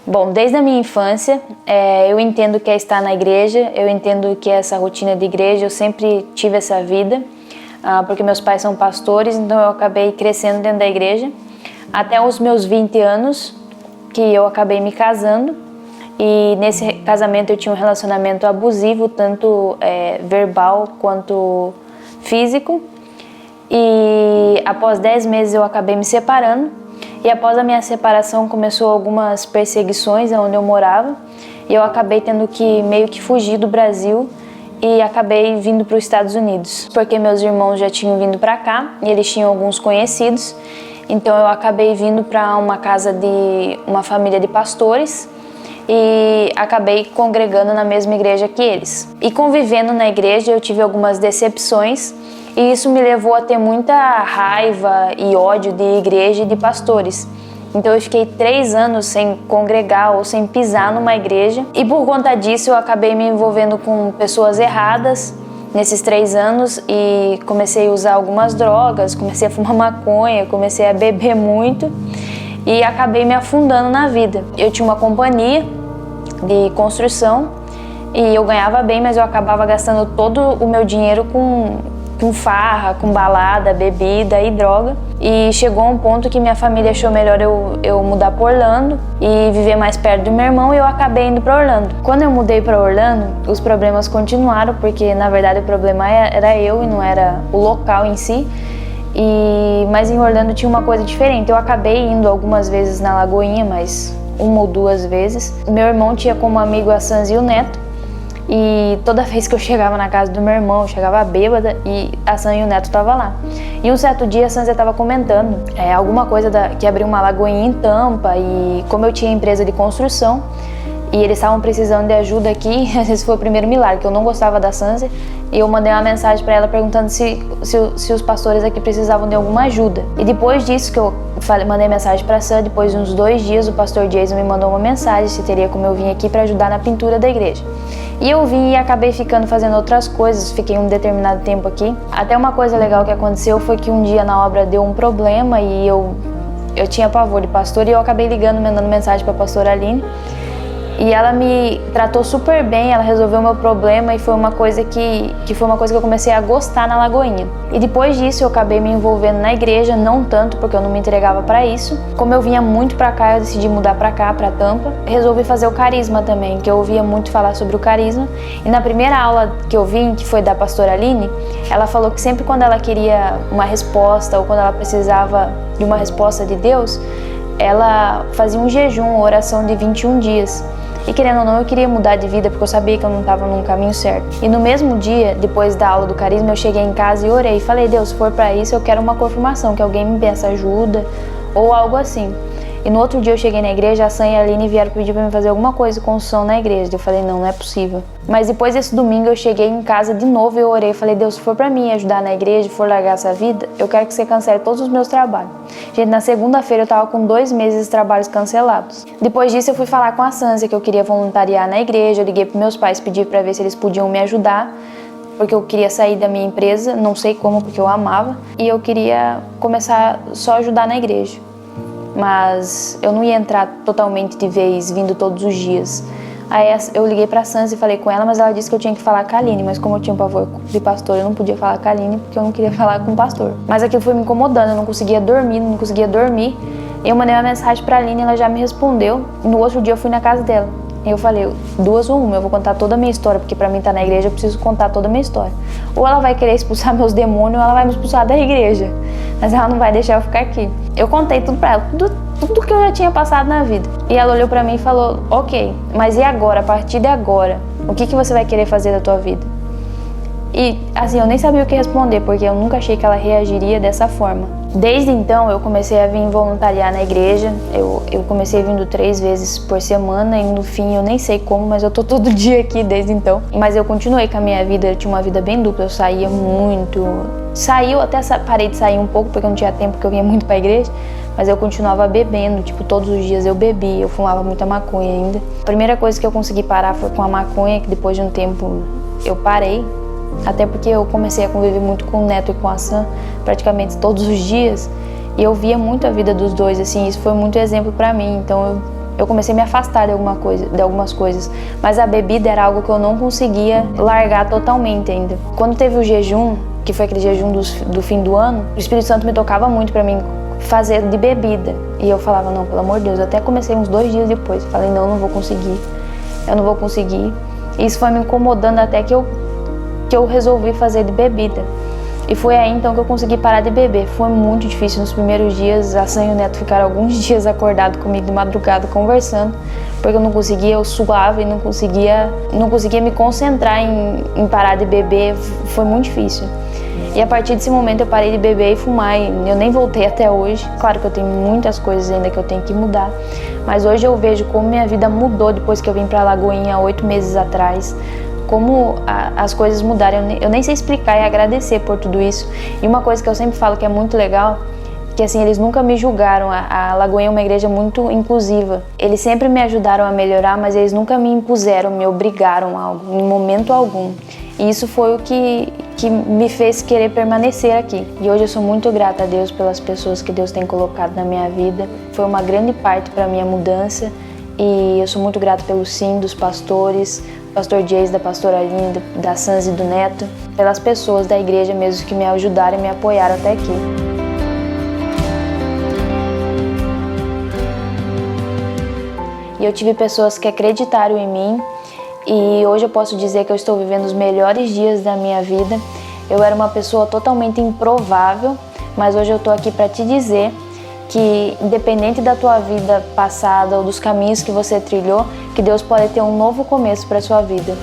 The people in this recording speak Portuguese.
Bom, desde a minha infância, eu entendo que é estar na igreja, eu entendo que é essa rotina de igreja, eu sempre tive essa vida, porque meus pais são pastores, então eu acabei crescendo dentro da igreja, até os meus 20 anos, que eu acabei me casando, e nesse casamento eu tinha um relacionamento abusivo, tanto verbal quanto físico, e após 10 meses eu acabei me separando. E após a minha separação começou algumas perseguições onde eu morava e eu acabei tendo que meio que fugir do Brasil e acabei vindo para os Estados Unidos, porque meus irmãos já tinham vindo para cá e eles tinham alguns conhecidos, então eu acabei vindo para uma casa de uma família de pastores e acabei congregando na mesma igreja que eles. E convivendo na igreja eu tive algumas decepções. E isso me levou a ter muita raiva e ódio de igreja e de pastores. Então eu fiquei 3 anos sem congregar ou sem pisar numa igreja. E por conta disso eu acabei me envolvendo com pessoas erradas nesses 3 anos. E comecei a usar algumas drogas, comecei a fumar maconha, comecei a beber muito. E acabei me afundando na vida. Eu tinha uma companhia de construção e eu ganhava bem, mas eu acabava gastando todo o meu dinheiro com farra, com balada, bebida e droga. E chegou um ponto que minha família achou melhor eu mudar para Orlando e viver mais perto do meu irmão, e eu acabei indo para Orlando. Quando eu mudei para Orlando, os problemas continuaram, porque na verdade o problema era eu e não era o local em si. Mas em Orlando tinha uma coisa diferente. Eu acabei indo algumas vezes na Lagoinha, mas 1 ou 2 vezes. Meu irmão tinha como amigo a Sanzi e o Neto. E toda vez que eu chegava na casa do meu irmão, eu chegava bêbada e a Sanzi e o Neto estavam lá. E um certo dia a Sanzi estava comentando alguma coisa que abriu uma lagoinha em Tampa, e como eu tinha empresa de construção e eles estavam precisando de ajuda aqui, esse foi o primeiro milagre, que eu não gostava da Sanzi, e eu mandei uma mensagem para ela perguntando se os pastores aqui precisavam de alguma ajuda. E depois disso que eu mandei mensagem para a Sanzi, depois de uns 2 dias o pastor Jason me mandou uma mensagem se teria como eu vir aqui para ajudar na pintura da igreja. E eu vim e acabei ficando fazendo outras coisas, fiquei um determinado tempo aqui. Até uma coisa legal que aconteceu foi que um dia na obra deu um problema e eu tinha pavor de pastor, e eu acabei ligando, mandando mensagem para a pastora Aline. E ela me tratou super bem, ela resolveu o meu problema, e foi uma coisa que eu comecei a gostar na Lagoinha. E depois disso eu acabei me envolvendo na igreja, não tanto porque eu não me entregava para isso. Como eu vinha muito para cá, eu decidi mudar para cá, para Tampa. Resolvi fazer o carisma também, que eu ouvia muito falar sobre o carisma. E na primeira aula que eu vim, que foi da pastora Aline, ela falou que sempre quando ela queria uma resposta ou quando ela precisava de uma resposta de Deus, ela fazia um jejum, uma oração de 21 dias. E querendo ou não, eu queria mudar de vida porque eu sabia que eu não estava no caminho certo. E no mesmo dia, depois da aula do carisma, eu cheguei em casa e orei. Falei, Deus, se for para isso, eu quero uma confirmação, que alguém me peça ajuda ou algo assim. E no outro dia eu cheguei na igreja, a Sam e a Aline vieram pedir para mim fazer alguma coisa com som na igreja. Eu falei, não é possível. Mas depois desse domingo eu cheguei em casa de novo e eu orei. Falei, Deus, se for para mim ajudar na igreja, for largar essa vida, eu quero que você cancele todos os meus trabalhos. Gente, na segunda-feira eu tava com 2 meses de trabalhos cancelados. Depois disso eu fui falar com a Sanzi que eu queria voluntariar na igreja. Eu liguei para meus pais, pedi para ver se eles podiam me ajudar, porque eu queria sair da minha empresa, não sei como, porque eu amava, e eu queria começar só a ajudar na igreja. Mas eu não ia entrar totalmente de vez, vindo todos os dias. Aí eu liguei pra Sanzi e falei com ela, mas ela disse que eu tinha que falar com a Aline, mas como eu tinha um pavor de pastor, eu não podia falar com a Aline, porque eu não queria falar com o pastor. Mas aquilo foi me incomodando, eu não conseguia dormir. Eu mandei uma mensagem pra Aline, ela já me respondeu, e no outro dia eu fui na casa dela. E eu falei, 2 ou 1, eu vou contar toda a minha história, porque pra mim estar na igreja eu preciso contar toda a minha história. Ou ela vai querer expulsar meus demônios, ou ela vai me expulsar da igreja. Mas ela não vai deixar eu ficar aqui. Eu contei tudo pra ela, tudo que eu já tinha passado na vida. E ela olhou pra mim e falou, ok, mas e agora, a partir de agora, o que você vai querer fazer da tua vida? E assim, eu nem sabia o que responder, porque eu nunca achei que ela reagiria dessa forma. Desde então eu comecei a vir voluntariar na igreja, eu comecei vindo 3 vezes por semana e no fim eu nem sei como, mas eu tô todo dia aqui desde então. Mas eu continuei com a minha vida, eu tinha uma vida bem dupla, eu saía muito. Eu até parei de sair um pouco porque eu não tinha tempo, porque eu vinha muito pra igreja, mas eu continuava bebendo, tipo, todos os dias eu bebia, eu fumava muita maconha ainda. A primeira coisa que eu consegui parar foi com a maconha, que depois de um tempo eu parei. Até porque eu comecei a conviver muito com o Neto e com a Sam praticamente todos os dias, e eu via muito a vida dos dois, assim, isso foi muito exemplo pra mim. Então eu comecei a me afastar de algumas coisas, mas a bebida era algo que eu não conseguia largar totalmente ainda. Quando teve o jejum, que foi aquele jejum do fim do ano, o Espírito Santo me tocava muito para mim fazer de bebida. E eu falava, não, pelo amor de Deus, eu até comecei uns 2 dias depois. Falei, não vou conseguir, eu não vou conseguir. E isso foi me incomodando até que eu resolvi fazer de bebida. E foi aí então que eu consegui parar de beber. Foi muito difícil nos primeiros dias. A Sam e o Neto ficaram alguns dias acordados comigo de madrugada conversando, porque eu não conseguia, eu suava e não conseguia me concentrar em parar de beber. Foi muito difícil. E a partir desse momento eu parei de beber e fumar, e eu nem voltei até hoje. Claro que eu tenho muitas coisas ainda que eu tenho que mudar, mas hoje eu vejo como minha vida mudou depois que eu vim para Lagoinha 8 meses atrás. Como as coisas mudaram, eu nem sei explicar e agradecer por tudo isso. E uma coisa que eu sempre falo que é muito legal, que assim, eles nunca me julgaram. A Lagoinha é uma igreja muito inclusiva. Eles sempre me ajudaram a melhorar, mas eles nunca me impuseram, me obrigaram a algo, em momento algum. E isso foi o que me fez querer permanecer aqui. E hoje eu sou muito grata a Deus pelas pessoas que Deus tem colocado na minha vida. Foi uma grande parte para a minha mudança. E eu sou muito grata pelo sim dos pastores, pastor Jace, da pastora Aline, da Sanz e do Neto, pelas pessoas da igreja mesmo que me ajudaram e me apoiaram até aqui. E eu tive pessoas que acreditaram em mim, e hoje eu posso dizer que eu estou vivendo os melhores dias da minha vida. Eu era uma pessoa totalmente improvável, mas hoje eu estou aqui para te dizer que, independente da tua vida passada ou dos caminhos que você trilhou, que Deus pode ter um novo começo para a sua vida.